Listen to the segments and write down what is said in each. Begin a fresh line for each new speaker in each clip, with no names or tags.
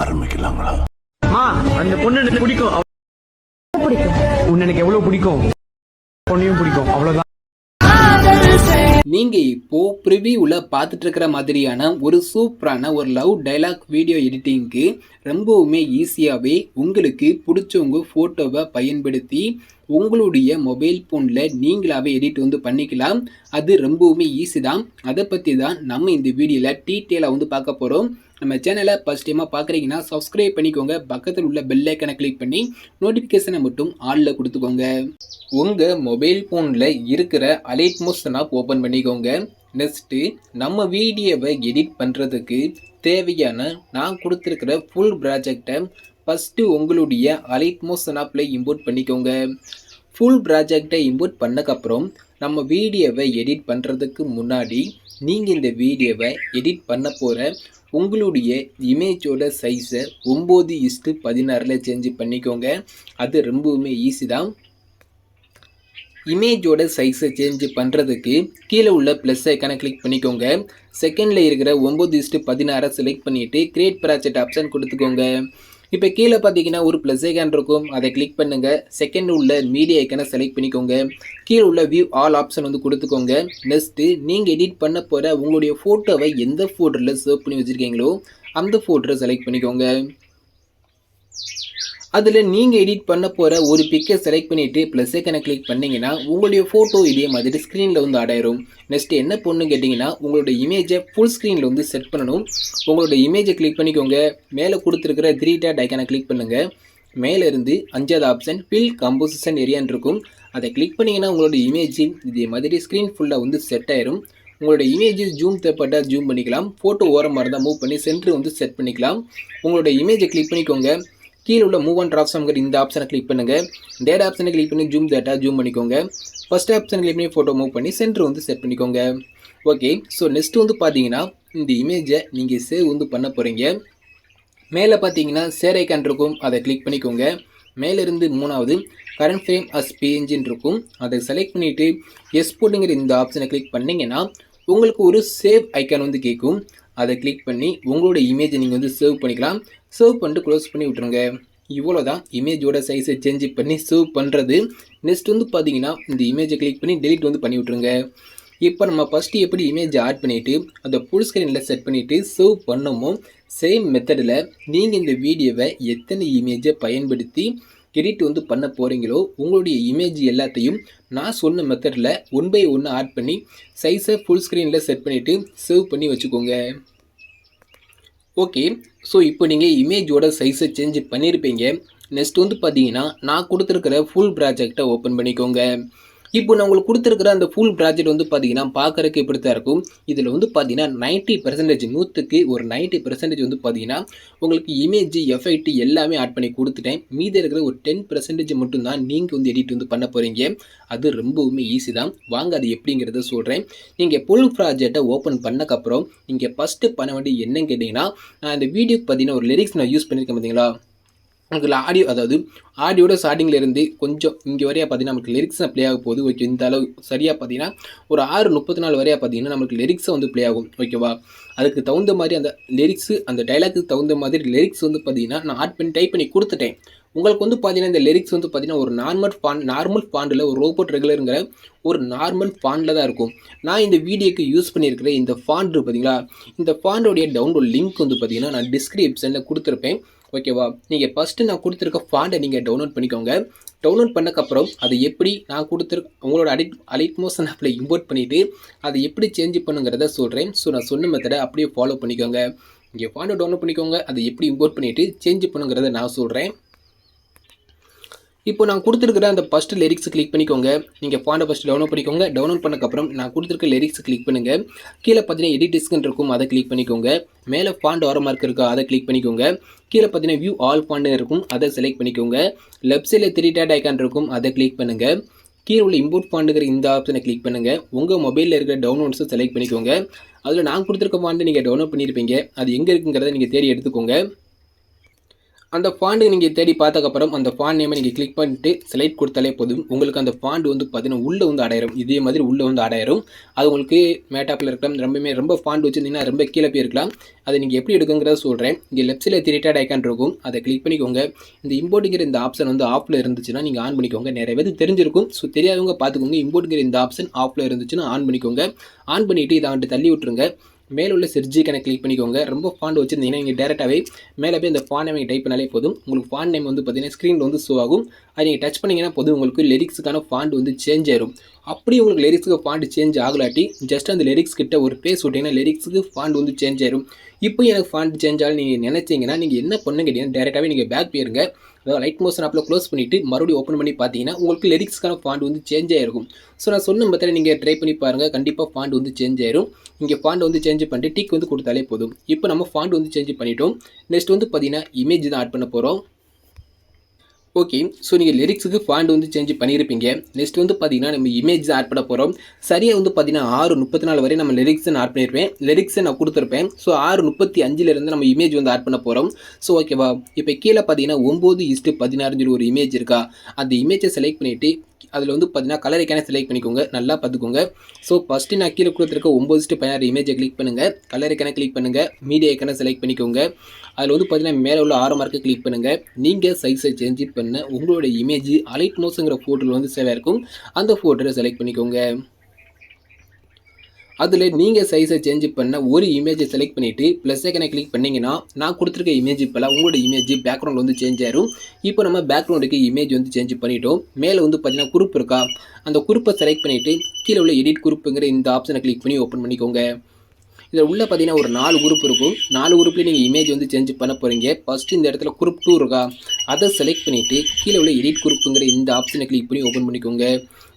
ஆரம்பிக்கலாங்களா?
அந்த பொண்ணு எனக்கு பிடிக்கும். உன்னை எனக்கு எவ்வளவு பிடிக்கும், பொண்ணையும் பிடிக்கும், அவ்வளவுதான்.
நீங்க இப்போ ப்ரிவியூல பார்த்துட்டு இருக்கிற மாதிரியான ஒரு சூப்பரான ஒரு லவ் டைலாக் வீடியோ எடிட்டிங்க்கு ரொம்பவுமே ஈஸியாகவே உங்களுக்கு பிடிச்சவங்க ஃபோட்டோவை பயன்படுத்தி உங்களுடைய மொபைல் ஃபோனில் நீங்களாகவே எடிட் பண்ணிக்கலாம். அது ரொம்பவுமே ஈஸி தான். அதை பற்றி தான் நம்ம இந்த வீடியோவில் டீட்டெயிலாக பார்க்க போகிறோம். நம்ம சேனலை ஃபஸ்ட் டைமாக பார்க்குறீங்கன்னா சப்ஸ்கிரைப் பண்ணிக்கோங்க. பக்கத்தில் உள்ள பெல் ஐக்கனை கிளிக் பண்ணி நோட்டிஃபிகேஷனை மட்டும் ஆலில் கொடுத்துக்கோங்க. உங்கள் மொபைல் ஃபோனில் இருக்கிற அலைட் மோஷன் ஆப் ஓப்பன் பண்ணிக்கோங்க. நெக்ஸ்ட்டு நம்ம வீடியோவை எடிட் பண்ணுறதுக்கு தேவையான நான் கொடுத்துருக்கிற ஃபுல் ப்ராஜெக்டை ஃபஸ்ட்டு உங்களுடைய அலைட் மோஷன் ஆப்பில் இம்போர்ட் பண்ணிக்கோங்க. ஃபுல் ப்ராஜெக்டை இம்போர்ட் பண்ணக்கப்புறம் நம்ம வீடியோவை எடிட் பண்ணுறதுக்கு முன்னாடி நீங்கள் இந்த வீடியோவை எடிட் பண்ண போகிற உங்களுடைய இமேஜோட சைஸை 9:16 சேஞ்ச் பண்ணிக்கோங்க. அது ரொம்பவுமே ஈஸி தான். இமேஜோட சைஸை சேஞ்ச் பண்ணுறதுக்கு கீழே உள்ள ப்ளஸ் ஐக்கானை கிளிக் பண்ணிக்கோங்க. செகண்டில் இருக்கிற 9:16 செலக்ட் பண்ணிவிட்டு கிரியேட் ப்ராஜெக்ட் ஆப்ஷன் கொடுத்துக்கோங்க. இப்போ கீழே பார்த்தீங்கன்னா ஒரு ப்ளஸ் ஐக்கான் இருக்கும், அதை கிளிக் பண்ணுங்கள். செகண்ட் உள்ள மீடியா ஐக்கானை செலக்ட் பண்ணிக்கோங்க. கீழே உள்ள வியூ ஆல் ஆப்ஷன் கொடுத்துக்கோங்க. நெக்ஸ்ட்டு நீங்கள் எடிட் பண்ண போகிற உங்களுடைய ஃபோட்டோவை எந்த ஃபோல்டரில் சேவ் பண்ணி வச்சுருக்கீங்களோ அந்த ஃபோல்டரை செலக்ட் பண்ணிக்கோங்க. அதில் நீங்கள் எடிட் பண்ண போகிற ஒரு பிக்கை செலக்ட் பண்ணிவிட்டு ப்ளஸ் ஐக்கனை கிளிக் பண்ணிங்கன்னா உங்களுடைய ஃபோட்டோ இதே மாதிரி ஸ்க்ரீனில் ஆட் ஆயிரும். நெக்ஸ்ட்டு என்ன பண்ணணும் கேட்டிங்கன்னா உங்களோட இமேஜை ஃபுல் ஸ்க்ரீனில் செட் பண்ணணும். உங்களோட இமேஜை கிளிக் பண்ணிக்கோங்க. மேலே கொடுத்துருக்கிற 3 டாட் ஐக்கனை கிளிக் பண்ணுங்கள். மேலேருந்து 5வது ஆப்ஷன் ஃபில் கம்போசிஷன் ஏரியான்னு இருக்கும், அதை கிளிக் பண்ணிங்கன்னா உங்களோட இமேஜ் இதே மாதிரி ஸ்க்ரீன் ஃபுல்லாக செட் ஆயிரும். உங்களோட இமேஜ் ஜூம் தேவைப்பட்டால் ஜூம் பண்ணிக்கலாம். ஃபோட்டோ ஓரமாக இருந்தால் மூவ் பண்ணி சென்டர் செட் பண்ணிக்கலாம். உங்களோட இமேஜை கிளிக் பண்ணிக்கோங்க. கீழே உள்ள மூவ் அண்ட் ட்ராப்ஸம்ங்கிற இந்த ஆப்ஷனை கிளிக் பண்ணுங்கள். டேட் ஆப்ஷனை கிளிக் பண்ணி ஜூம் டேட்டா ஜூம் பண்ணிக்கோங்க. ஃபஸ்ட் ஆப்ஷனை கிளிக் பண்ணி ஃபோட்டோ மூவ் பண்ணி சென்டர் செட் பண்ணிக்கோங்க. ஓகே, ஸோ நெக்ஸ்ட்டு பார்த்தீங்கன்னா இந்த இமேஜை நீங்கள் சேவ் பண்ண போகிறீங்க. மேலே பார்த்தீங்கன்னா ஷேர் ஐக்கான் இருக்கும், அதை கிளிக் பண்ணிக்கோங்க. மேலேருந்து 3வது கரண்ட் ஃப்ரேம் அஸ் பேஜின்னு இருக்கும், அதை செலக்ட் பண்ணிவிட்டு எக்ஸ்போர்ட்டுங்கிற இந்த ஆப்ஷனை கிளிக் பண்ணிங்கன்னா உங்களுக்கு ஒரு சேவ் ஐக்கான் கேட்கும். அதை கிளிக் பண்ணி உங்களோட இமேஜை நீங்கள் சேவ் பண்ணிக்கலாம். சேவ் பண்ணிட்டு க்ளோஸ் பண்ணி விட்ருங்க. இவ்வளோ தான் இமேஜோட சைஸை சேஞ்ச் பண்ணி சேவ் பண்ணுறது. நெக்ஸ்ட் பார்த்தீங்கன்னா இந்த இமேஜை கிளிக் பண்ணி டெலிட் பண்ணி விட்ருங்க. இப்போ நம்ம ஃபஸ்ட்டு எப்படி இமேஜை ஆட் பண்ணிவிட்டு அதை ஃபுல் ஸ்க்ரீனில் செட் பண்ணிவிட்டு சேவ் பண்ணமோ சேம் மெத்தடில் நீங்கள் இந்த வீடியோவை எத்தனை இமேஜை பயன்படுத்தி எடிட் பண்ண போகிறீங்களோ உங்களுடைய இமேஜ் எல்லாத்தையும் நான் சொன்ன மெத்தடில் 1 by 1 ஆட் பண்ணி சைஸை ஃபுல் ஸ்க்ரீனில் செட் பண்ணிவிட்டு சேவ் பண்ணி வச்சுக்கோங்க. ஓகே, ஸோ இப்போ நீங்கள் இமேஜோட சைஸை சேஞ்ச் பண்ணியிருப்பீங்க. நெக்ஸ்ட் பார்த்தீங்கன்னா நான் கொடுத்துருக்கிற ஃபுல் ப்ராஜெக்டை ஓப்பன் பண்ணிக்கோங்க. இப்போ நான் உங்களுக்கு கொடுத்துருக்கிற அந்த ஃபுல் ப்ராஜெக்ட் பார்த்தீங்கன்னா பார்க்குறதுக்கு இப்படி தான் இருக்கும். இதில் பார்த்தீங்கன்னா 90% 100க்கு ஒரு 90% பார்த்தீங்கன்னா உங்களுக்கு இமேஜ் எஃபெக்ட் எல்லாமே ஆட் பண்ணி கொடுத்துட்டேன். மீதி இருக்கிற ஒரு 10% மட்டும்தான் நீங்கள் எடிட் பண்ண போகிறீங்க. அது ரொம்பவுமே ஈஸி தான். வாங்க அது எப்படிங்கிறத சொல்கிறேன். நீங்கள் ஃபுல் ப்ராஜெக்டை ஓப்பன் பண்ணக்கப்புறம் நீங்கள் ஃபஸ்ட்டு பண்ண வேண்டிய என்னன்னு கேட்டிங்கன்னா, நான் இந்த வீடியோக்கு பார்த்தீங்கன்னா ஒரு லிரிக்ஸ் நான் யூஸ் பண்ணியிருக்கேன் பார்த்தீங்களா, உங்களுக்கு ஆடியோ, அதாவது ஆடியோட ஸ்டார்டிங்லேருந்து கொஞ்சம் இங்கே வரையா பார்த்தீங்கன்னா நமக்கு லிரிக்ஸ் ப்ளே ஆக போகுது. ஓகே, இந்த அளவு சரியாக பார்த்தீங்கன்னா ஒரு 6:34 வரையா பார்த்தீங்கன்னா நமக்கு லிரிக்ஸை ப்ளே ஆகும். ஓகேவா, அதுக்கு தகுந்த மாதிரி அந்த லிரிக்ஸு அந்த டைலாக்கு தகுந்த மாதிரி லிரிக்ஸ் பார்த்தீங்கன்னா நான் ஆட் பண்ணி டைப் பண்ணி கொடுத்துட்டேன். உங்களுக்கு பார்த்தீங்கன்னா இந்த லிரிக்ஸ் பார்த்தீங்கன்னா ஒரு நார்மல் ஃபாண்டில் ஒரு ரோபோட் ரெகுலருங்கிற ஒரு நார்மல் ஃபாண்டில் தான் இருக்கும். நான் இந்த வீடியோக்கு யூஸ் பண்ணியிருக்கிற இந்த ஃபாண்ட் பார்த்தீங்களா, இந்த ஃபாண்டோடைய டவுன்லோட் லிங்க் பார்த்தீங்கன்னா நான் டிஸ்கிரிப்ஷனில் கொடுத்துருப்பேன். ஓகேவா, நீங்கள் ஃபஸ்ட்டு நான் கொடுத்துருக்க ஃபாண்டை நீங்கள் டவுன்லோட் பண்ணிக்கோங்க. டவுன்லோட் பண்ணக்கப்புறம் அதை எப்படி நான் உங்களோட அலைட் மோஷன் ஆப்பில் இம்போர்ட் பண்ணிவிட்டு அதை எப்படி சேஞ்ச் பண்ணுங்கிறத சொல்கிறேன். ஸோ நான் சொன்ன மெத்தடை அப்படியே ஃபாலோ பண்ணிக்கோங்க. இங்கே ஃபாண்டை டவுன்லோட் பண்ணிக்கோங்க, அதை எப்படி இம்போர்ட் பண்ணிவிட்டு சேஞ்ச் பண்ணுங்கிறத நான் சொல்கிறேன். இப்போ நான் கொடுத்துருக்கிற அந்த ஃபஸ்ட் லிரிக்ஸ் கிளிக் பண்ணிக்கோங்க. நீங்கள் ஃபாண்டை ஃபஸ்ட்டு டவுன்லோட் பண்ணிக்கோங்க. டவுன்லோட் பண்ணக்கப்புறம் நான் கொடுத்துருக்க லிரிக்ஸ் கிளிக் பண்ணுங்கள். கீழே பார்த்தீங்கன்னா எடிட் டிஸ்க்னு இருக்கும், அதை கிளிக் பண்ணிக்கோங்க. மேலே ஃபாண்ட் வர மார்க் இருக்கா, அதை கிளிக் பண்ணிக்கோங்க. கீழே பார்த்தீங்கன்னா வியூ ஆல் ஃபாண்ட் இருக்கும், அதை செலக்ட் பண்ணிக்கோங்க. லெஃப்ட் சைடில் 3 டாட் ஐக்கான் இருக்கும், அதை கிளிக் பண்ணுங்கள். கீழே உள்ள இம்போர்ட் ஃபாண்டுங்கிற இந்த ஆப்ஷனை கிளிக் பண்ணுங்கள். உங்கள் மொபைலில் இருக்கிற டவுன்லோட்ஸை செலக்ட் பண்ணிக்கோங்க. அதில் நான் கொடுத்துருக்க ஃபாண்டை நீங்கள் டவுன்லோட் பண்ணியிருப்பீங்க, அது எங்கே இருக்குங்கிறத நீங்கள் தேடி எடுத்துக்கோங்க. அந்த ஃபாண்ட் நீங்கள் தேடி பார்த்ததுக்கப்புறம் அந்த ஃபாண்ட் நேமை நீங்கள் கிளிக் பண்ணிட்டு செலக்ட் கொடுத்தாலே போதும். உங்களுக்கு அந்த ஃபாண்ட் வந்து பார்த்தீங்கன்னா உள்ளே வந்து அடையிடும். இதே மாதிரி உள்ளே வந்து அடையிடும். அது உங்களுக்கு மேட்டாப்பில் இருக்கலாம். ரொம்ப ஃபாண்ட் வச்சுருந்தீங்கன்னா ரொம்ப கீழே போயிருக்கலாம். அதை நீங்கள் எப்படி எடுக்குங்கிறத சொல்கிறேன். இங்கே லெஃப்ட் சைடில் 3 டாட் ஐக்கான் இருக்கும். அதை கிளிக் பண்ணிக்கோங்க. இந்த இம்போர்ட்டுங்கிற இந்த ஆப்ஷன் வந்து ஆஃபில் இருந்துச்சுன்னா நீங்கள் ஆன் பண்ணிக்கோங்க. நிறைய பேருக்கு தெரிஞ்சிருக்கும். ஸோ தெரியாதவங்க பார்த்துக்கோங்க. இம்போர்ட்டுங்கிற இந்த ஆப்ஷன் ஆஃபில் இருந்துச்சுன்னா ஆன் பண்ணிக்கோங்க. ஆன் பண்ணிவிட்டு இதை வந்துட்டு தள்ளி விட்டுருங்க. மேலே உள்ள செர்ச் ஐக்கானை கிளிக் பண்ணிக்கோங்க. ரொம்ப ஃபாண்ட் வச்சுருந்தீங்கன்னா நீங்கள் டேரெக்டாகவே மேலே போய் இந்த ஃபாண்ட் நேம் டைப் பண்ணாலே போதும். உங்களுக்கு ஃபாண்ட் நேம் வந்து பார்த்தீங்கன்னா ஸ்க்ரீனில் வந்து ஷோ ஆகும். அது நீங்கள் டச் பண்ணிங்கன்னா போதும் உங்களுக்கு லிரிக்ஸுக்கான ஃபாண்ட் வந்து சேஞ்ச் ஆயிடும். அப்படி உங்களுக்கு லிரிக்ஸுக்கு ஃபாண்ட் சேஞ்ச் ஆகலாட்டி ஜஸ்ட் அந்த லிரிக்ஸ் கிட்ட ஒரு பேஸ் விட்டிங்கன்னா லிரிக்ஸுக்கு ஃபாண்ட் வந்து சேஞ்ச் ஆயிடும். இப்போ எனக்கு ஃபாண்ட் சேஞ்ச் ஆகல நீங்கள் நினச்சிங்கன்னா நீங்கள் என்ன பண்ண கேட்டீங்கன்னா டேரெக்டாகவே நீங்கள் பேக் போயிருங்க. அதாவது லைட் மோஷன் ஆப்பில் க்ளோஸ் பண்ணிவிட்டு மறுபடியும் ஓப்பன் பண்ணி பார்த்தீங்கன்னா உங்களுக்கு லிரிக்ஸ்க்கான ஃபாண்ட் வந்து சேஞ்ச் ஆகிருக்கும். ஸோ நான் சொன்ன மெத்தட் நீங்கள் ட்ரை பண்ணி பாருங்கள். கண்டிப்பாக ஃபாண்ட் வந்து சேஞ்ச் ஆயிரும். இங்கே ஃபாண்ட் வந்து சேஞ்ச் பண்ணிட்டு டிக் வந்து கொடுத்தாலே போதும். இப்போ நம்ம ஃபாண்ட் வந்து சேஞ்ச் பண்ணிட்டோம். நெக்ஸ்ட் வந்து பார்த்தீங்கன்னா இமேஜ் தான் ஆட் பண்ண போகிறோம். ஓகே, ஸோ நீங்கள் லிரிக்ஸுக்கு ஃபாண்ட் வந்து சேஞ்ச் பண்ணியிருப்பீங்க. நெக்ஸ்ட் வந்து பார்த்தீங்கன்னா நம்ம இமேஜ் ஆட் பண்ண போகிறோம். சரியாக வந்து பார்த்தீங்கன்னா 6:34 வரை நம்ம லிரிக்ஸை ஆட் பண்ணியிருப்பேன். லிரிக்ஸை நான் கொடுத்துருப்பேன். ஸோ 6:35 நம்ம இமேஜ் வந்து ஆட் பண்ண போகிறோம். ஸோ ஓகேவா, இப்போ கீழே பார்த்தீங்கன்னா 9:16 ஒரு இமேஜ் இருக்கா, அந்த இமேஜை செலக்ட் பண்ணிவிட்டு அதில் வந்து பார்த்தீங்கன்னா கலர் ஐக்கானை செலக்ட் பண்ணிக்கோங்க. நல்லா பார்த்துக்கோங்க. ஸோ ஃபஸ்ட்டு நான் கீழே கொடுத்துருக்க 9:16 இமேஜை கிளிக் பண்ணுங்கள். கலர் ஐக்கானை கிளிக் பண்ணுங்கள். மீடியா ஐக்கானை செலக்ட் பண்ணிக்கோங்க. அதில் வந்து பார்த்தீங்கன்னா மேலே உள்ள ஆரோ மார்க்கை கிளிக் பண்ணுங்கள். நீங்கள் சைஸை சேஞ்ச் பண்ண உங்களோட இமேஜ் அலைட் மோஸ்ங்கிற ஃபோட்டோவில் வந்து சேவ் இருக்கும். அந்த ஃபோட்டோவை செலக்ட் பண்ணிக்கோங்க. அதில் நீங்கள் சைஸை சேஞ்ச் பண்ண ஒரு இமேஜை செலக்ட் பண்ணிவிட்டு ப்ளஸ் ஐக்கனை கிளிக் பண்ணிங்கன்னா நான் கொடுத்துருக்க இமேஜ் இப்போலாம் உங்களோட இமேஜ் பேக்ரவுண்ட் வந்து சேஞ்ச் ஆயிரும். இப்போ நம்ம பேக்ரவுண்டுக்கு இமேஜ் வந்து சேஞ்ச் பண்ணிட்டோம். மேலே வந்து பார்த்தீங்கன்னா குரூப் இருக்கா, அந்த குரூப்பை செலக்ட் பண்ணிவிட்டு கீழே உள்ள எடிட் குரூப்புங்கிற இந்த ஆப்ஷனை கிளிக் பண்ணி ஓப்பன் பண்ணிக்கோங்க. இதில் உள்ள பார்த்தீங்கன்னா ஒரு 4 குரூப் இருக்கும். 4 குரூப்லேயும் நீங்கள் இமேஜ் வந்து சேஞ்ச் பண்ண போகிறீங்க. ஃபஸ்ட்டு இந்த இடத்துல குரூப் 2 இருக்கா, அதை செலக்ட் பண்ணிவிட்டு கீழே உள்ள எடிட் குரூப்புங்கிற இந்த ஆப்ஷனை கிளிக் பண்ணி ஓப்பன் பண்ணிக்கோங்க.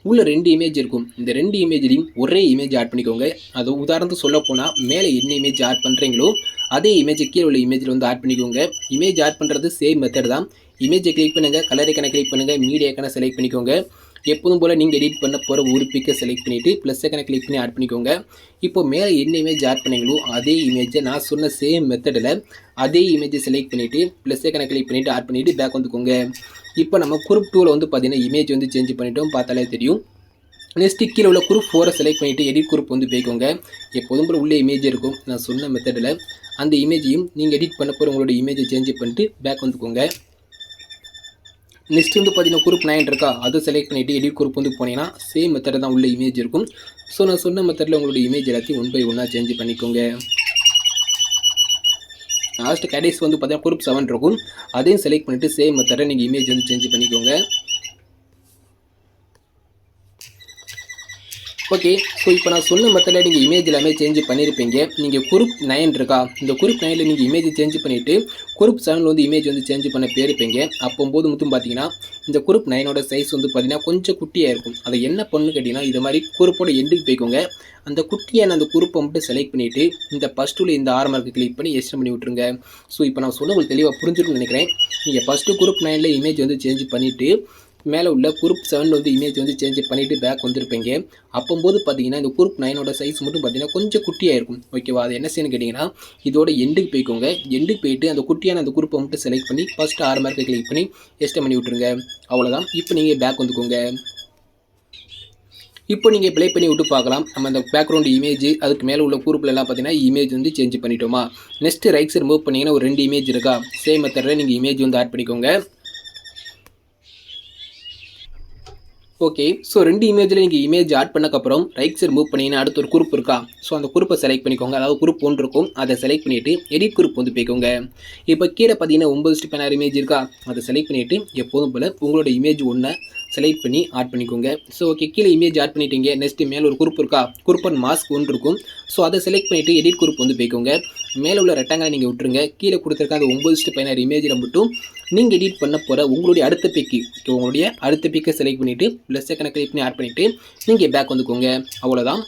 உள்ள 2 இமேஜ் இருக்கும். இந்த 2 இமேஜ்லையும் ஒரே இமேஜ் ஆட் பண்ணிக்கோங்க. அது உதாரணத்துக்கு சொல்ல போனால் மேலே என்ன இமேஜ் ஆட் பண்ணுறீங்களோ அதே இமேஜை கீழே உள்ள இமேஜில் வந்து ஆட் பண்ணிக்கோங்க. இமேஜ் ஆட் பண்ணுறது சேம் மெத்தட் தான். இமேஜை கிளிக் பண்ணுங்கள். கலர் ஐக்கானை கிளிக் பண்ணுங்கள். மீடியா ஐக்கானை செலக்ட் பண்ணிக்கோங்க. எப்போதும் போல் நீங்கள் எடிட் பண்ண போகிற ஒரு பிக்கை செலக்ட் பண்ணிவிட்டு ப்ளஸ் ஐக்கானை கிளிக் பண்ணி ஆட் பண்ணிக்கோங்க. இப்போ மேலே என்ன இமேஜ் ஆட் பண்ணீங்களோ அதே இமேஜை நான் சொன்ன சேம் மெத்தடில் அதே இமேஜை செலக்ட் பண்ணிவிட்டு ப்ளஸ் ஐக்கானை கிளிக் பண்ணிவிட்டு ஆட் பண்ணிவிட்டு பேக் வந்துக்கோங்க. இப்போ நம்ம குரூப் 2ல் வந்து பார்த்தீங்கன்னா இமேஜ் வந்து சேஞ்ச் பண்ணிட்டோம், பார்த்தாலே தெரியும். நெக்ஸ்ட் கீழே உள்ள குரூப் 4 செலக்ட் பண்ணிவிட்டு எடிட் குரூப் வந்து போய்க்கோங்க. எப்போதும் போல் உள்ள இமேஜ் இருக்கும் நான் சொன்ன மெத்தடில். அந்த இமேஜையும் நீங்கள் எடிட் பண்ண போகிற உங்களோட இமேஜை சேஞ்ச் பண்ணிட்டு பேக் வந்துக்கோங்க. நெக்ஸ்ட் வந்து பார்த்தீங்கன்னா குரூப் 9 இருக்கா, அதை செலக்ட் பண்ணிவிட்டு எடிட் குரூப் வந்து போனீங்கன்னா சேம் மெத்தட் தான் உள்ள இமேஜ் இருக்கும். ஸோ நான் சொன்ன மெத்தடில் உங்களோட இமேஜ் எல்லாத்தையும் 1 by 1 சேஞ்ச் பண்ணிக்கோங்க. லாஸ்ட் கடைசி வந்து பார்த்தீங்கன்னா குரூப் 7 இருக்கும். அதையும் செலக்ட் பண்ணிவிட்டு சேம் மெத்தடை நீங்கள் இமேஜ் வந்து சேஞ்ச் பண்ணிக்கோங்க. ஓகே, ஸோ இப்போ நான் சொன்ன மெத்தடில் நீங்கள் இமேஜ் எல்லாமே சேஞ்ச் பண்ணியிருப்பீங்க. நீங்கள் குரூப் 9 இருக்கா, இந்த குரூப் 9ல் நீங்கள் இமேஜ் சேஞ்ச் பண்ணிவிட்டு குரூப் 7ல் வந்து இமேஜ் வந்து சேஞ்ச் பண்ண போயிருப்பீங்க. அப்போது மட்டும் பார்த்தீங்கன்னா இந்த குரூப் 9ஓட சைஸ் வந்து பார்த்தீங்கன்னா கொஞ்சம் குட்டியாக இருக்கும். அதை என்ன பண்ணு கேட்டிங்கன்னா இது மாதிரி குரூப்போட எண்டுக்கு போய்க்கோங்க. அந்த குட்டியான அந்த குரூப்பை மட்டும் செலக்ட் பண்ணிவிட்டு இந்த ஃபஸ்ட்டில் இந்த ஆரம்பருக்கு கிளிக் பண்ணி எக்ஸ்டெண்ட் பண்ணி விட்டுருங்க. ஸோ இப்போ நான் சொன்ன உங்களுக்கு தெளிவாக புரிஞ்சுருக்குன்னு நினைக்கிறேன். நீங்கள் ஃபஸ்ட்டு குரூப் 9ல் இமேஜ் வந்து சேஞ்ச் பண்ணிவிட்டு மேலே உள்ள குரூப் 7 வந்து இமேஜ் வந்து சேஞ்ச் பண்ணிவிட்டு பேக் வந்துருப்பீங்க. அப்போது பார்த்தீங்கன்னா இந்த குரூப் 9ஓட சைஸ் மட்டும் பார்த்தீங்கன்னா கொஞ்சம் குட்டியாக இருக்கும். ஓகேவா, அது என்ன செய்யணும்னு கேட்டிங்கன்னா இதோட எண்டுக்கு போய்க்கோங்க. எண்டுக்கு போயிட்டு அந்த குட்டியான அந்த குரூப்பை மட்டும் செலக்ட் பண்ணி ஃபஸ்ட்டு ஆரம்பருக்கு கிளிக் பண்ணி எக்ஸ்டெண்ட் பண்ணி விட்டுருங்க. அவ்வளோதான். இப்போ நீங்கள் பேக் வந்துக்கோங்க. இப்போ நீங்கள் ப்ளே பண்ணி விட்டு பார்க்கலாம். நம்ம அந்த பேக்ரவுண்ட் இமேஜ் அதுக்கு மேலே உள்ள குரூப்பில் எல்லாம் பார்த்தீங்கன்னா இமேஜ் வந்து சேஞ்ச் பண்ணிட்டோமா. நெக்ஸ்ட்டு ரைட் சைடு மூவ் பண்ணிங்கன்னா ஒரு 2 இமேஜ் இருக்கா, சேம் மெத்தடில் நீங்கள் இமேஜ் வந்து ஆட் பண்ணிக்கோங்க. ஓகே, ஸோ 2 இமேஜில் நீங்கள் இமேஜ் ஆட் பண்ணக்கப்புறம் ரைட் சைடு மூவ் பண்ணிங்கன்னா அடுத்த ஒரு குரூப் இருக்கா, ஸோ அந்த குரூப்பை செலக்ட் பண்ணிக்கோங்க. அதாவது குரூப் 1 இருக்கும், அதை செலக்ட் பண்ணிவிட்டு எடிட் குரூப் வந்து போய்க்கோங்க. இப்போ கீழே பார்த்தீங்கன்னா 9:16 இமேஜ் இருக்கா, அதை செலக்ட் பண்ணிவிட்டு எப்போதும் போல் உங்களோட இமேஜ் 1 செலக்ட் பண்ணி ஆட் பண்ணிக்கோங்க. ஸோ ஓகே, கீழே இமேஜ் ஆட் பண்ணிட்டீங்க. நெக்ஸ்ட்டு மேலே ஒரு குரூப் இருக்கா, குரூப் அண்ட் மாஸ்க் 1 இருக்கும். ஸோ அதை செலக்ட் பண்ணிவிட்டு எடிட் குரூப் வந்து போய்க்கோங்க. மேலே உள்ள ரெக்டாங்கிளை நீங்கள் விட்டுருங்க. கீழே கொடுத்துருக்க அந்த 9:16 இமேஜில் மட்டும் நீங்கள் எடிட் பண்ண போகிற உங்களுடைய அடுத்த பிக்கை செலக்ட் பண்ணிவிட்டு ப்ளஸ் ஐக்கானை கிளிக் பண்ணி ஆட் பண்ணிவிட்டு நீங்கள் பேக் வந்துக்கோங்க. அவ்வளோதான்.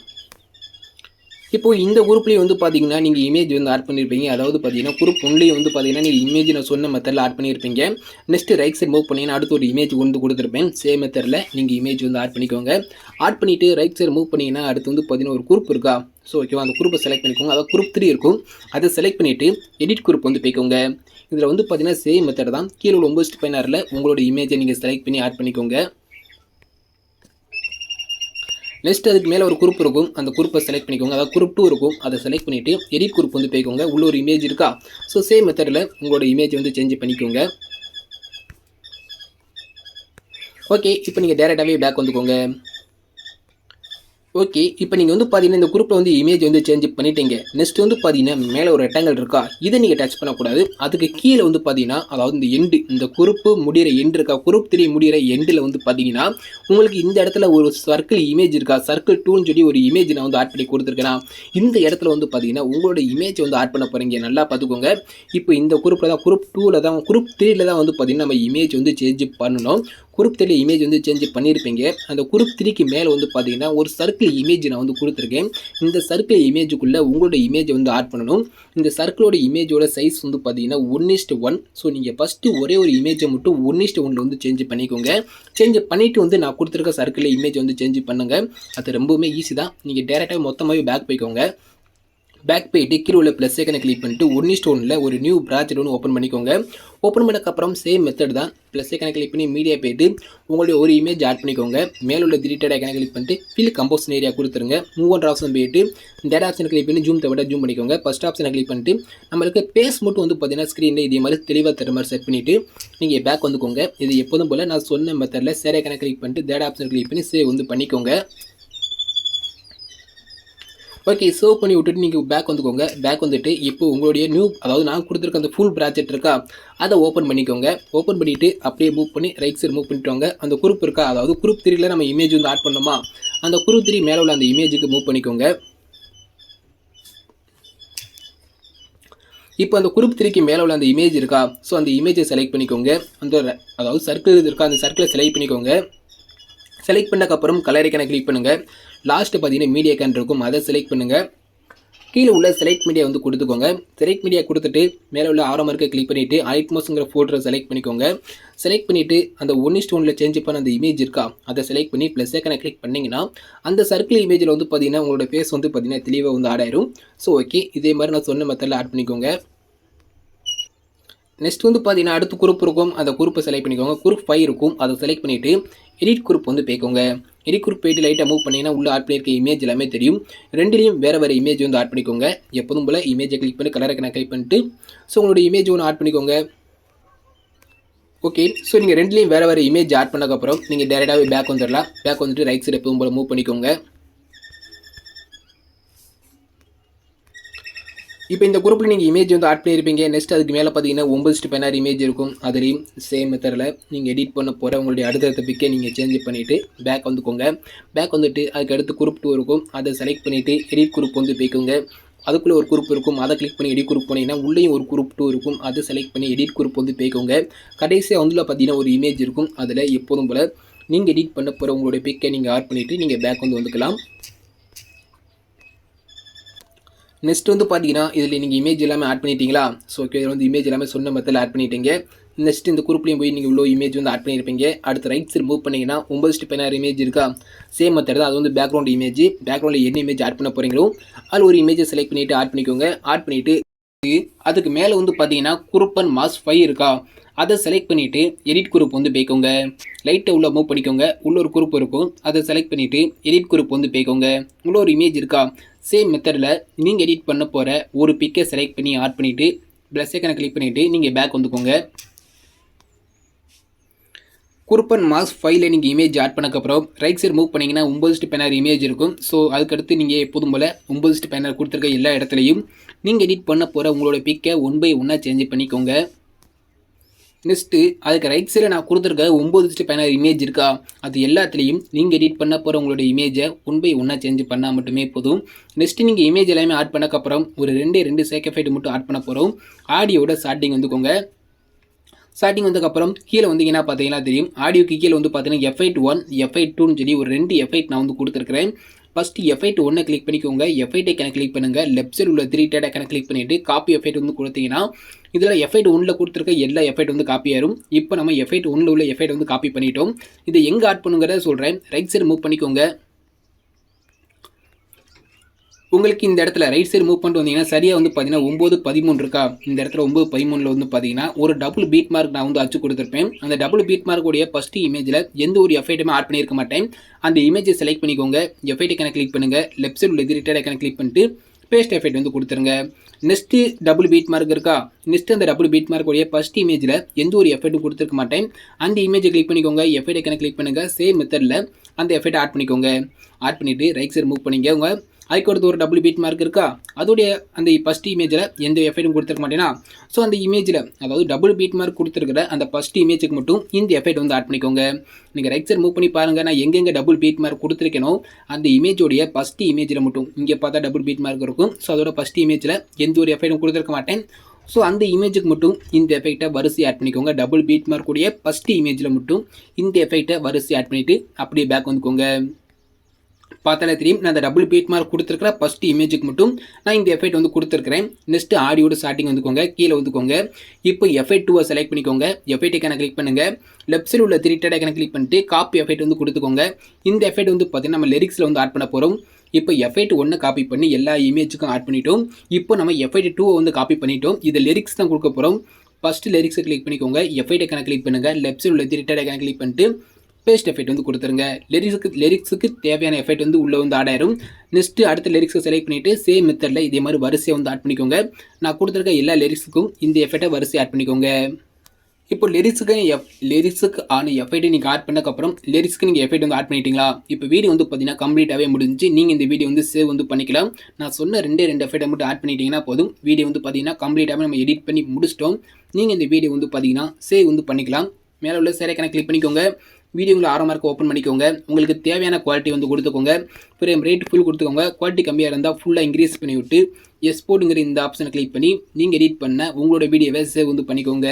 இப்போ இந்த குரூப்லேயும் வந்து பார்த்தீங்கன்னா நீங்கள் இமேஜ் வந்து ஆட் பண்ணியிருப்பீங்க. அதாவது பார்த்தீங்கன்னா குரூப் ஒன்லேயும் வந்து பார்த்தீங்கன்னா நீங்கள் இமேஜ் நான் சொன்ன மெத்தடில் ஆட் பண்ணியிருப்பீங்க. நெக்ஸ்ட்டு ரைட் சைட் மூவ் பண்ணிங்கன்னா அடுத்து ஒரு இமேஜ் வந்து கொடுத்துருப்பேன். சேம் மெத்தடில் நீங்கள் இமேஜ் வந்து ஆட் பண்ணிக்கோங்க. ஆட் பண்ணிவிட்டு ரைட் சைடு மூவ் பண்ணிங்கன்னா அடுத்து வந்து பார்த்தீங்கன்னா ஒரு குரூப் இருக்கா? ஸோ ஓகேவா, அந்த குரூப்பை செலக்ட் பண்ணிக்கோங்க. அதாவது குரூப் 3 இருக்கும். அதை செலக்ட் பண்ணிவிட்டு எடிட் குரூப் வந்து போய்க்கோங்க. இதில் வந்து பார்த்தீங்கன்னா சேம் மெத்தட் தான். கீழே உள்ள 9:16 உங்களோட இமேஜை நீங்கள் செலக்ட் பண்ணி ஆட் பண்ணிக்கோங்க. நெக்ஸ்ட் அதுக்கு மேலே ஒரு குரூப் இருக்கும். அந்த குரூப்பை செலக்ட் பண்ணிக்கோங்க. அதாவது குரூப் 2 இருக்கும். அதை செலக்ட் பண்ணிவிட்டு எடிட் குரூப் வந்து போய்க்கோங்க. உள்ள ஒரு இமேஜ் இருக்கா? ஸோ சேம் மெத்தடில் உங்களோட இமேஜ் வந்து சேஞ்ச் பண்ணிக்கோங்க. ஓகே, இப்போ நீங்கள் டேரெக்டாகவே பேக் வந்துக்கோங்க. ஓகே, இப்போ நீங்கள் வந்து பார்த்தீங்கன்னா இந்த குரூப்பில் வந்து இமேஜ் வந்து சேஞ்ச் பண்ணிட்டீங்க. நெக்ஸ்ட் வந்து பார்த்தீங்கன்னா மேலே ஒரு ரெக்டாங்கிள் இருக்கா? இதை நீங்கள் டச் பண்ணக்கூடாது. அதுக்கு கீழே வந்து பார்த்தீங்கன்னா அதாவது இந்த எண்டு, இந்த குரூப்பு முடிகிற எண்டு இருக்கா? குரூப் 3 முடிகிற எண்டில் வந்து பார்த்தீங்கன்னா உங்களுக்கு இந்த இடத்துல ஒரு சர்க்கிள் இமேஜ் இருக்கா? சர்க்கிள் 2ன்னு சொல்லி ஒரு இமேஜ் நான் வந்து ஆட் பண்ணி கொடுத்துருக்கேன். இந்த இடத்துல வந்து பார்த்தீங்கன்னா உங்களோட இமேஜ் வந்து ஆட் பண்ண போகிறீங்க. நல்லா பார்த்துக்கோங்க. இப்போ இந்த குரூப்பில் தான், குரூப் 2ல் தான், குரூப் 3ல் தான் வந்து பார்த்தீங்கன்னா நம்ம இமேஜ் வந்து சேஞ்ச் பண்ணணும். குரூப் 3 இமேஜ் வந்து சேஞ்ச் பண்ணியிருப்பீங்க. அந்த குரூப் 3க்கு மேலே வந்து பார்த்தீங்கன்னா ஒரு சர்க்கிள் இமேஜ் நான் வந்து கொடுத்துருக்கேன். இந்த சர்க்கிள் இமேஜுக்குள்ளே உங்களோட இமேஜை வந்து ஆட் பண்ணணும். இந்த சர்க்கிளோட இமேஜோட சைஸ் வந்து பார்த்தீங்கன்னா 1:1. ஸோ நீங்கள் ஃபஸ்ட்டு ஒரே ஒரு இமேஜை மட்டும் 1:1 வந்து சேஞ்ச் பண்ணிக்கோங்க. சேஞ்ச் பண்ணிவிட்டு வந்து நான் கொடுத்துருக்க சர்க்கிளில் இமேஜ் வந்து சேஞ்ச் பண்ணுங்கள். அது ரொம்பவுமே ஈஸி தான். நீங்கள் டேரெக்டாக மொத்தமாகவே பேக் போய்க்கோங்க. பேக் போயிட்டு கீழே உள்ள ப்ளஸ் ஐக்கனை கிளிக் பண்ணிட்டு 1:1 ஒரு நியூ ப்ராஜெக்ட் ஒன்று ஓப்பன் பண்ணிக்கோங்க. ஓப்பன் பண்ணக்கப்புறம் சேம் மெத்தட் தான். ப்ளஸ் ஐக்கனை கிளிக் பண்ணி மீடியா போயிட்டு உங்களுடைய ஒரு இமேஜ் ஆட் பண்ணிக்கோங்க. மேலே உள்ள டிலீட்டட் ஐக்கனை கிளிக் பண்ணிட்டு ஃபில் கம்போசன் ஏரியா கொடுத்துருங்க. மூவ் ஒன் ஆப்ஷன் போயிட்டு டேட்டா ஆப்ஷனை கிளிக் பண்ணி ஜூம் தவிர ஜூம் பண்ணிக்கோங்க. ஃபஸ்ட் ஆப்ஷனை கிளிக் பண்ணிட்டு நம்மளுக்கு பேஸ் மட்டும் வந்து பார்த்தீங்கன்னா ஸ்க்ரீனில் இதே மாதிரி தெளிவாக தர மாதிரி செட் பண்ணிவிட்டு நீங்கள் பேக் வந்துக்கோங்க. இது எப்போதும் போல் நான் சொன்ன மெத்தடில் சேர் ஐக்கனை கிளிக் பண்ணிட்டு டேட்டா ஆப்ஷனை கிளிக் பண்ணி சேவ் வந்து பண்ணிக்கோங்க. ஓகே, சேவ் பண்ணி விட்டுட்டு நீங்கள் பேக் வந்துக்கோங்க. பேக் வந்துட்டு இப்போ உங்களுடைய நியூ, அதாவது நான் கொடுத்துருக்க அந்த ஃபுல் ப்ராஜெக்ட் இருக்கா, அதை ஓப்பன் பண்ணிக்கோங்க. ஓப்பன் பண்ணிவிட்டு அப்படியே மூவ் பண்ணி ரைட் சைடு மூவ் பண்ணிட்டு அந்த குரூப் இருக்கா, அதாவது குரூப் 3ல நம்ம இமேஜ் வந்து ஆட் பண்ணோமா, அந்த குரூப் 3 மேலே உள்ள அந்த இமேஜுக்கு மூவ் பண்ணிக்கோங்க. இப்போ அந்த குரூப் 3க்கு மேலே உள்ள அந்த இமேஜ் இருக்கா, ஸோ அந்த இமேஜை செலக்ட் பண்ணிக்கோங்க. அந்த அதாவது சர்க்கிள் இருக்கா, அந்த சர்க்கிளை செலக்ட் பண்ணிக்கோங்க. செலக்ட் பண்ணக்கப்புறம் கலர் ஐக்கனை கிளிக் பண்ணுங்கள். லாஸ்ட்டு பார்த்தீங்கன்னா மீடியா ஐக்கன் இருக்கும், அதை செலக்ட் பண்ணுங்கள். கீழே உள்ள செலக்ட் மீடியா வந்து கொடுத்துக்கோங்க. செலக்ட் மீடியா கொடுத்துட்டு மேலே உள்ள ஆரோ மார்க்கை கிளிக் பண்ணிவிட்டு ஐட்மோஸ்ங்கிற ஃபோல்டரை செலக்ட் பண்ணிக்கோங்க. செலக்ட் பண்ணிவிட்டு அந்த 1:1 சேஞ்ச் பண்ண அந்த இமேஜ் இருக்கா, அதை செலக்ட் பண்ணி ப்ளஸ் ஐக்கனை கிளிக் பண்ணிங்கன்னா அந்த சர்க்கிள் இமேஜில் வந்து பார்த்தீங்கன்னா உங்களோட ஃபேஸ் வந்து பார்த்தீங்கன்னா தெளிவாக வந்து ஆட் ஆயிரும். ஸோ ஓகே, இதே மாதிரி நான் சொன்ன மெத்தடில் ஆட் பண்ணிக்கோங்க. நெக்ஸ்ட் வந்து பார்த்தீங்கன்னா அடுத்து குரூப் இருக்கும், அந்த குரூப்பை செலக்ட் பண்ணிக்கோங்க. குரூப் 5 இருக்கும், அதை செலக்ட் பண்ணிவிட்டு எடிட் குரூப் வந்து போய்க்கோங்க. எடிட் குரூப் போய்ட்டு லைட்டாக மூவ் பண்ணிங்கன்னா உள்ள ஆட் பண்ணியிருக்க இமேஜ் எல்லாமே தெரியும். ரெண்டுலேயும் வேறு இமேஜ் வந்து ஆட் பண்ணிக்கோங்க. எப்போதும் போல் இமேஜை கிளிக் பண்ணி கலர் ஐக்கனை கிளிக் பண்ணிட்டு ஸோ உங்களோட இமேஜ் ஒன்று ஆட் பண்ணிக்கோங்க. ஓகே, ஸோ நீங்கள் ரெண்டுலேயும் வேறு இமேஜ் ஆட் பண்ணக்கப்புறம் நீங்கள் டேரெக்டாகவே பேக் வந்துடலாம். பேக் வந்துட்டு ரைட் சைடு எப்போதும் போல் மூவ் பண்ணிக்கோங்க. இப்போ இந்த குரூப்பில் நீங்கள் இமேஜ் வந்து ஆட் பண்ணியிருப்பீங்க. நெக்ஸ்ட் அதுக்கு மேலே பார்த்தீங்கன்னா 9:16 இமேஜ் இருக்கும். அதுலேயும் சேம் மெத்தடில் நீங்கள் எடிட் பண்ண போகிற உங்களுடைய அடுத்தடுத்த பிக்கை நீங்கள் சேஞ்ச் பண்ணிவிட்டு பேக் வந்துக்கோங்க. பேக் வந்துட்டு அதுக்கு அடுத்து குரூப் 2 இருக்கும், அதை செலக்ட் பண்ணிவிட்டு எடிட் குரூப் வந்து போய்க்கோங்க. அதுக்குள்ளே ஒரு குரூப் இருக்கும், அதை கிளிக் பண்ணி எடிட் குரூப் பண்ணிங்கன்னா உள்ளேயும் ஒரு குரூப் 2 இருக்கும், அதை செலக்ட் பண்ணி எடிட் குரூப் வந்து போய்க்கோங்க. கடைசியாக வந்து பார்த்தீங்கன்னா ஒரு இமேஜ் இருக்கும், அதில் எப்போதும் போல் நீங்கள் எடிட் பண்ண போகிற உங்களுடைய பிக்கை நீங்கள் ஆட் பண்ணிவிட்டு நீங்கள் பேக் வந்து வந்துக்கலாம். நெக்ஸ்ட் வந்து பார்த்தீங்கன்னா இதில் நீங்கள் இமேஜ் எல்லாமே ஆட் பண்ணிட்டீங்களா? ஸோ ஓகே, இதில் வந்து இமேஜ் எல்லாமே சொன்ன மெத்தடில் ஆட் பண்ணிட்டீங்க. நெக்ஸ்ட் இந்த குரூப்லேயும் போய் நீங்கள் இவ்வளோ இமேஜ் வந்து ஆட் பண்ணியிருப்பீங்க. அடுத்து ரைட் சைடு மூவ் பண்ணிங்கன்னா 9:16 இமேஜ் இருக்கா, சேம் மெத்தட் தான். அது வந்து பேக்ரவுண்ட் இமேஜ். பேக்ரவுண்டில் என்ன இமேஜ் ஆட் பண்ண போகிறீங்களோ அதில் ஒரு இமேஜை செலக்ட் பண்ணிவிட்டு ஆட் பண்ணிக்கோங்க. ஆட் பண்ணிவிட்டு அதுக்கு மேலே வந்து பார்த்தீங்கன்னா குரூப் அண்ட் மாஸ் 5 இருக்கா, அதை செலக்ட் பண்ணிவிட்டு எடிட் குரூப் வந்து போய்க்கோங்க. லைட்டை உள்ளே மூவ் பண்ணிக்கோங்க. உள்ள ஒரு குரூப் இருக்கும், அதை செலக்ட் பண்ணிவிட்டு எடிட் குரூப் வந்து போய்க்கோங்க. உள்ள ஒரு இமேஜ் இருக்கா, சேம் மெத்தடில் நீங்கள் எடிட் பண்ண போகிற ஒரு பிக்கை செலக்ட் பண்ணி ஆட் பண்ணிவிட்டு ப்ளஸ் ஐக்கனை கிளிக் பண்ணிவிட்டு நீங்கள் பேக் வந்துக்கோங்க. குரூப்பன் மாஸ் 5ல் நீங்கள் இமேஜ் ஆட் பண்ணக்கப்புறம் ரைட் சைடு மூவ் பண்ணிங்கன்னா 9:16 இமேஜ் இருக்கும். ஸோ அதுக்கடுத்து நீங்கள் எப்போதும் போல் 9:16 கொடுத்துருக்க எல்லா இடத்துலையும் நீங்கள் எடிட் பண்ண போகிற உங்களோட பிக்கை 1 by 1 சேஞ்ச் பண்ணிக்கோங்க. நெக்ஸ்ட்டு அதுக்கு ரைட் சைடில் நான் கொடுத்துருக்க 9:16 இமேஜ் இருக்கா, அது எல்லாத்துலேயும் நீங்கள் எடிட் பண்ண போகிற உங்களோட இமேஜை 1 by 1 சேஞ்ச் பண்ணால் மட்டுமே போதும். நெக்ஸ்ட்டு நீங்கள் இமேஜ் எல்லாமே ஆட் பண்ணக்கப்புறம் ஒரு 2 சேக் எஃபெக்ட் மட்டும் ஆட் பண்ண போகிறோம். ஆடியோட ஸ்டார்டிங் வந்துக்கோங்க. ஸ்டார்டிங் வந்ததுக்கப்புறம் கீழே வந்தீங்கன்னா பார்த்தீங்கன்னா தெரியும், ஆடியோக்கு கீழே வந்து பார்த்தீங்கன்னா F8 1 F8 2ன்னு சொல்லி ஒரு 2 எஃபெக்ட் நான் வந்து கொடுத்துருக்கிறேன். ஃபஸ்ட்டு எஃபெக்ட் ஒன்றை கிளிக் பண்ணிக்கோங்க. எஃபெக்ட் ஐக்கனை கிளிக் பண்ணுங்கள். லெஃப்ட் சைடு உள்ள 3 டாட் ஐக்கனை கிளிக் பண்ணிவிட்டு காப்பி எஃபெக்ட் வந்து கொடுத்தீங்கன்னா இதில் எஃபெக்ட் 1ல் கொடுத்துருக்க எல்லா எஃபெக்ட் வந்து காப்பி ஆயிரும். இப்போ நம்ம எஃபெக்ட் 1ல் உள்ள எஃபெக்ட் வந்து காப்பி பண்ணிட்டோம். இதை எங்கே ஆட் பண்ணுங்கிறத சொல்கிறேன். ரைட் சைடு மூவ் பண்ணிக்கோங்க. உங்களுக்கு இந்த இடத்துல ரைட் சைடு மூவ் பண்ணிட்டு வந்தீங்கன்னா சரியாக வந்து பார்த்தீங்கன்னா 9:13 இருக்கா. இந்த இடத்துல 9:13 வந்து பார்த்தீங்கன்னா ஒரு டபுள் பீட் மார்க் நான் வந்து அச்சு கொடுத்துருப்பேன். அந்த டபுள் பீட் மார்க்குடைய ஃபஸ்ட்டு இமேஜில் எந்த ஒரு எஃபெக்ட்டுமே ஆட் பண்ணியிருக்க மாட்டேன். அந்த இமேஜை செலக்ட் பண்ணிக்கோங்க. எஃபெக்ட் ஐக்கனை கிளிக் பண்ணுங்கள். லெஃப்ட் சைடு உள்ள ரிட்டர்ட் ஐக்கனை கிளிக் பண்ணிட்டு பேஸ்ட் எஃபெக்ட் வந்து கொடுத்துருங்க. நெக்ஸ்ட்டு டபுள் பீட் மார்க் இருக்கா. நெக்ஸ்ட் அந்த டபுள் பீட் மார்க்குடைய ஃபஸ்ட் இமேஜில் எந்த ஒரு எஃபெக்ட்டும் கொடுத்துருக்க மாட்டேன். அந்த இமேஜை கிளிக் பண்ணிக்கோங்க. எஃபெக்ட் ஐக்கனை கிளிக் பண்ணுங்கள். சேம் மெத்தடில் அந்த எஃபெக்ட் ஆட் பண்ணிக்கோங்க. ஆட் பண்ணிவிட்டு ரைட் சைடு மூவ் பண்ணிக்கோங்க. அதுக்கு அடுத்து ஒரு டபுள் பீட் மார்க் இருக்கா. அதோடைய அந்த ஃபஸ்ட் இமேஜில் எந்த எஃபெக்ட்டும் கொடுத்துருக்க மாட்டேன்னா ஸோ அந்த இமேஜில் அதாவது டபுள் பீட் மார்க் கொடுத்துருக்கிற அந்த ஃபஸ்ட் இமேஜுக்கு மட்டும் இந்த எஃபெக்ட் வந்து ஆட் பண்ணிக்கோங்க. நீங்கள் ரைட் சைடு மூவ் பண்ணி பாருங்கள். நான் எங்கெங்கே டபுள் பீட் மார்க் கொடுத்துருக்கேனோ அந்த இமேஜோடைய ஃபஸ்ட் இமேஜில் மட்டும் இங்கே பார்த்தா டபுள் பீட் மார்க் இருக்கும். ஸோ அதோட ஃபஸ்ட் இமேஜில் எந்த ஒரு எஃபெக்ட்டும் கொடுத்துருக்க மாட்டேன். ஸோ அந்த இமேஜுக்கு மட்டும் இந்த எஃபெக்ட்டை வரிசை ஆட் பண்ணிக்கோங்க. டபுள் பீட் மார்க்குடைய ஃபஸ்ட் இமேஜில் மட்டும் இந்த எஃபெக்ட்டை வரிசை ஆட் பண்ணிவிட்டு அப்படியே பேக் வந்துக்கோங்க. பார்த்தாலே தெரியும். நான் அந்த டபுள் பீட் மார்க் கொடுத்துருக்கிற ஃபஸ்ட் இமேஜுக்கு மட்டும் நான் இந்த எஃபெக்ட் வந்து கொடுத்துருக்கிறேன். நெக்ஸ்ட்டு ஆடியோட ஸ்டார்டிங் வந்துக்கோங்க. கீழே வந்துக்கோங்க. இப்போ எஃபெக்ட் 2 செலக்ட் பண்ணிக்கோங்க. எஃபெக்ட் ஐக்கனை கிளிக் பண்ணுங்கள். லெஃப்ட் சைடு உள்ள 3 டாட் ஐக்கனை கிளிக் பண்ணிட்டு காப்பி எஃபெக்ட் வந்து கொடுத்துக்கோங்க. இந்த எஃபெக்ட் வந்து பார்த்தீங்கன்னா நம்ம லிரிக்ஸில் வந்து ஆட் பண்ண போகிறோம். இப்போ எஃபெக்ட் 1 காப்பி பண்ணி எல்லா இமேஜுக்கும் ஆட் பண்ணிட்டோம். இப்போ நம்ம எஃபெக்ட் 2 வந்து காப்பி பண்ணிட்டோம். இதை லிரிக்ஸ் தான் கொடுக்க போகிறோம். ஃபஸ்ட்டு லிரிக்ஸை கிளிக் பண்ணிக்கோங்க. எஃபெக்ட் ஐக்கனை கிளிக் பண்ணுங்கள். லெஃப்ட் சைடு உள்ள 3 டாட் ஐக்கனை கிளிக் பண்ணிட்டு பேஸ்ட் எஃபெக்ட் வந்து கொடுத்துருங்க. லிரிக்ஸுக்கு தேவையான எஃபெக்ட் வந்து உள்ளே வந்து ஆட் ஆயிரும். நெக்ஸ்ட்டு அடுத்த லிரிக்ஸை செலக்ட் பண்ணிவிட்டு சேம் மெத்தடில் இதே மாதிரி வரிசையை வந்து ஆட் பண்ணிக்கோங்க. நான் கொடுத்துருக்க எல்லா லிரிக்ஸுக்கும் இந்த எஃபெக்டை வரிசை ஆட் பண்ணிக்கோங்க. இப்போ லிரிக்ஸுக்கு ஆன எஃபெக்ட் நீங்கள் ஆட் பண்ணக்கப்புறம் லிரிக்ஸ்க்கு நீங்கள் எஃபெக்ட் வந்து ஆட் பண்ணிட்டீங்களா. இப்போ வீடியோ வந்து பார்த்தீங்கன்னா கம்ப்ளீட்டாகவே முடிஞ்சு நீங்கள் இந்த வீடியோ வந்து சேவ் வந்து பண்ணிக்கலாம். நான் சொன்ன 2 எஃபெக்ட்டை மட்டும் ஆட் பண்ணிட்டீங்கன்னா போதும். வீடியோ வந்து பார்த்தீங்கன்னா கம்ப்ளீட்டாகவே நம்ம எடிட் பண்ணி முடிச்சிட்டோம். நீங்கள் இந்த வீடியோ வந்து பார்த்தீங்கன்னா சேவ் வந்து பண்ணிக்கலாம். மேலே உள்ள சேர் ஐக்கனை கிளிக் பண்ணிக்கோங்க. வீடியோங்களை ஆரம்பமாக ஓப்பன் பண்ணிக்கோங்க. உங்களுக்கு தேவையான குவாலிட்டி வந்து கொடுத்துக்கோங்க. ஃப்ரேம் ரேட் ஃபுல் கொடுத்துக்கோங்க. குவாலிட்டி கம்மியாக இருந்தால் ஃபுல்லாக இன்க்ரீஸ் பண்ணி விட்டு எக்ஸ்போர்ட்டுங்கிற இந்த ஆப்ஷனை கிளிக் பண்ணி நீங்கள் எடிட் பண்ண உங்களோட வீடியோவை சேவ் வந்து பண்ணிக்கோங்க.